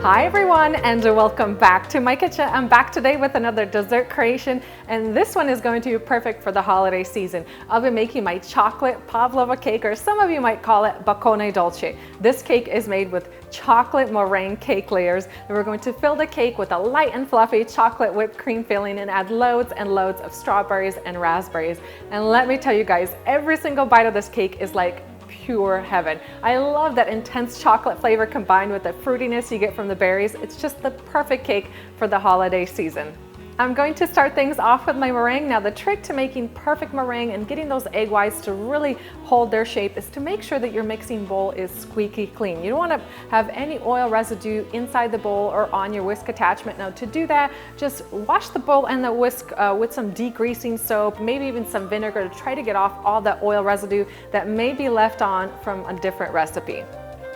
Hi everyone, and welcome back to my kitchen. I'm back today with another dessert creation, and this one is going to be perfect for the holiday season. I'll be making my chocolate Pavlova cake, or some of you might call it baccone dolce. This cake is made with chocolate meringue cake layers, and we're going to fill the cake with a light and fluffy chocolate whipped cream filling and add loads and loads of strawberries and raspberries. And let me tell you guys, every single bite of this cake is like pure heaven. I love that intense chocolate flavor combined with the fruitiness you get from the berries. It's just the perfect cake for the holiday season. I'm going to start things off with my meringue. Now, the trick to making perfect meringue and getting those egg whites to really hold their shape is to make sure that your mixing bowl is squeaky clean. You don't want to have any oil residue inside the bowl or on your whisk attachment. Now, to do that, just wash the bowl and the whisk with some degreasing soap, maybe even some vinegar, to try to get off all the oil residue that may be left on from a different recipe.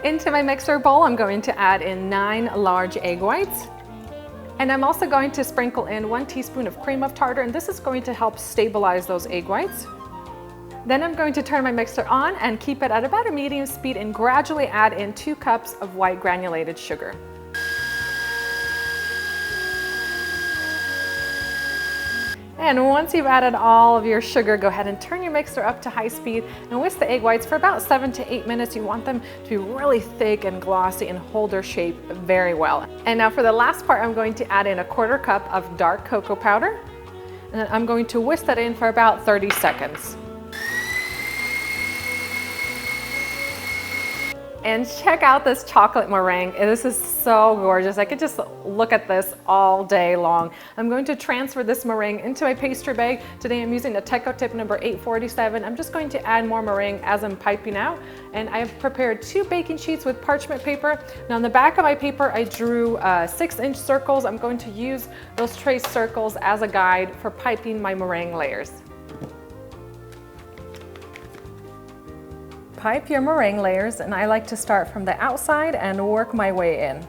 Into my mixer bowl, I'm going to add in 9 large egg whites. And I'm also going to sprinkle in 1 teaspoon of cream of tartar, and this is going to help stabilize those egg whites. Then I'm going to turn my mixer on and keep it at about a medium speed and gradually add in 2 cups of white granulated sugar. And once you've added all of your sugar, go ahead and turn your mixer up to high speed and whisk the egg whites for about 7 to 8 minutes. You want them to be really thick and glossy and hold their shape very well. And now for the last part, I'm going to add in a 1/4 cup of dark cocoa powder. And then I'm going to whisk that in for about 30 seconds. And check out this chocolate meringue. This is so gorgeous. I could just look at this all day long. I'm going to transfer this meringue into my pastry bag. Today I'm using a Teco tip number 847. I'm just going to add more meringue as I'm piping out. And I've prepared 2 baking sheets with parchment paper. Now on the back of my paper, I drew 6-inch circles. I'm going to use those traced circles as a guide for piping my meringue layers. Pipe your meringue layers, and I like to start from the outside and work my way in.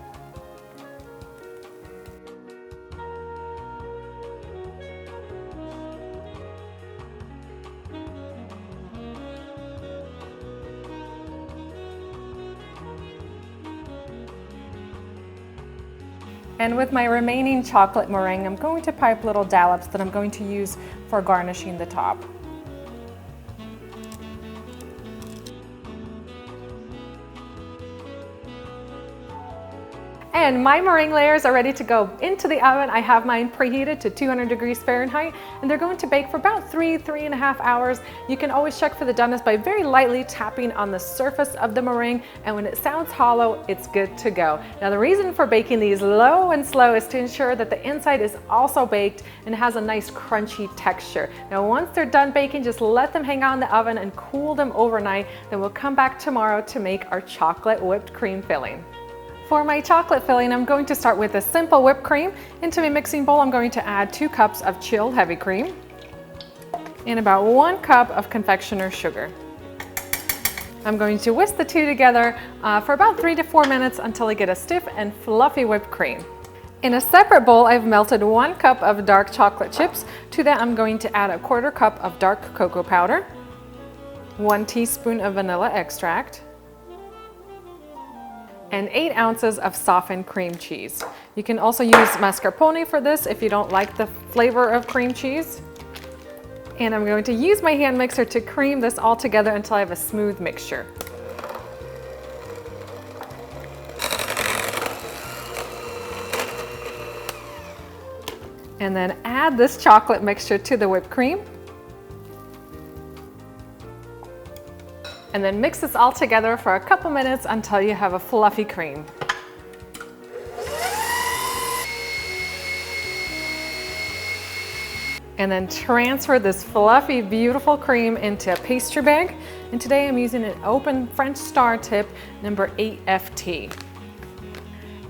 And with my remaining chocolate meringue, I'm going to pipe little dollops that I'm going to use for garnishing the top. And my meringue layers are ready to go into the oven. I have mine preheated to 200 degrees Fahrenheit, and they're going to bake for about 3.5 hours. You can always check for the doneness by very lightly tapping on the surface of the meringue, and when it sounds hollow, it's good to go. Now, the reason for baking these low and slow is to ensure that the inside is also baked and has a nice crunchy texture. Now, once they're done baking, just let them hang out in the oven and cool them overnight. Then we'll come back tomorrow to make our chocolate whipped cream filling. For my chocolate filling, I'm going to start with a simple whipped cream. Into my mixing bowl, I'm going to add 2 cups of chilled heavy cream and about 1 cup of confectioner's sugar. I'm going to whisk the two together for about 3 to 4 minutes until I get a stiff and fluffy whipped cream. In a separate bowl, I've melted 1 cup of dark chocolate chips. To that, I'm going to add a 1/4 cup of dark cocoa powder, 1 teaspoon of vanilla extract, and 8 ounces of softened cream cheese. You can also use mascarpone for this if you don't like the flavor of cream cheese. And I'm going to use my hand mixer to cream this all together until I have a smooth mixture. And then add this chocolate mixture to the whipped cream. And then mix this all together for a couple minutes until you have a fluffy cream. And then transfer this fluffy, beautiful cream into a pastry bag. And today I'm using an open French star tip number 8FT.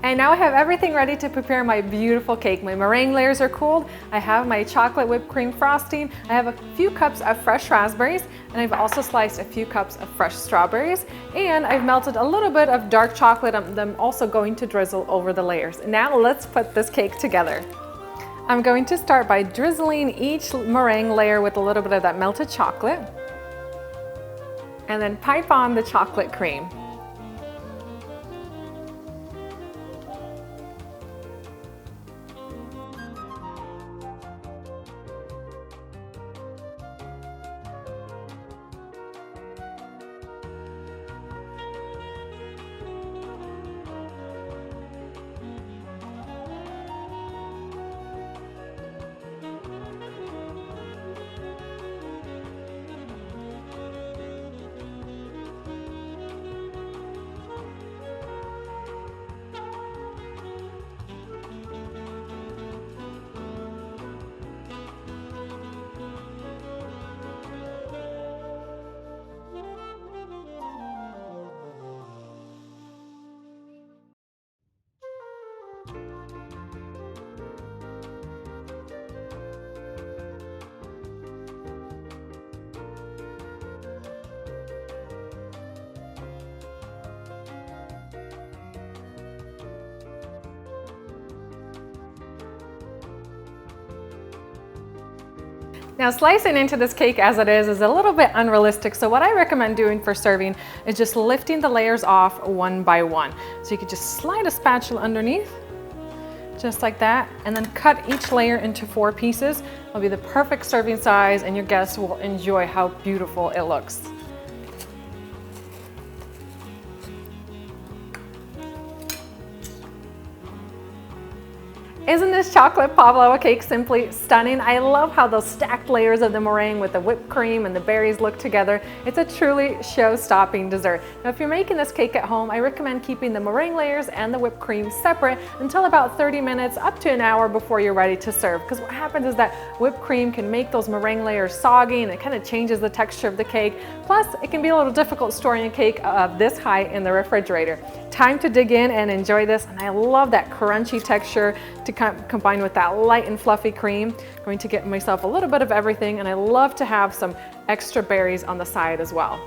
And now I have everything ready to prepare my beautiful cake. My meringue layers are cooled. I have my chocolate whipped cream frosting. I have a few cups of fresh raspberries, and I've also sliced a few cups of fresh strawberries. And I've melted a little bit of dark chocolate. I'm also going to drizzle over the layers. Now let's put this cake together. I'm going to start by drizzling each meringue layer with a little bit of that melted chocolate. And then pipe on the chocolate cream. Now, slicing into this cake as it is a little bit unrealistic, so what I recommend doing for serving is just lifting the layers off one by one. So you could just slide a spatula underneath, just like that, and then cut each layer into 4 pieces. It'll be the perfect serving size and your guests will enjoy how beautiful it looks. Isn't this chocolate pavlova cake simply stunning? I love how those stacked layers of the meringue with the whipped cream and the berries look together. It's a truly show-stopping dessert. Now, if you're making this cake at home, I recommend keeping the meringue layers and the whipped cream separate until about 30 minutes up to an hour before you're ready to serve. Because what happens is that whipped cream can make those meringue layers soggy and it kind of changes the texture of the cake. Plus, it can be a little difficult storing a cake of this high in the refrigerator. Time to dig in and enjoy this, and I love that crunchy texture to combine with that light and fluffy cream. I'm going to get myself a little bit of everything, and I love to have some extra berries on the side as well.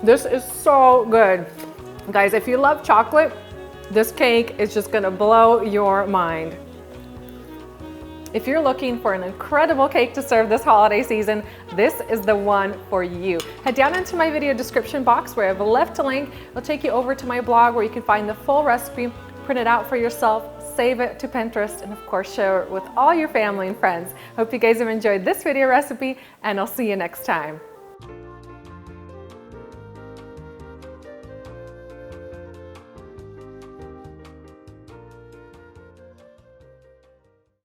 This is so good. Guys, if you love chocolate, this cake is just gonna blow your mind. If you're looking for an incredible cake to serve this holiday season, this is the one for you. Head down into my video description box where I've left a link. It'll take you over to my blog where you can find the full recipe, print it out for yourself, save it to Pinterest, and of course share it with all your family and friends. Hope you guys have enjoyed this video recipe, and I'll see you next time.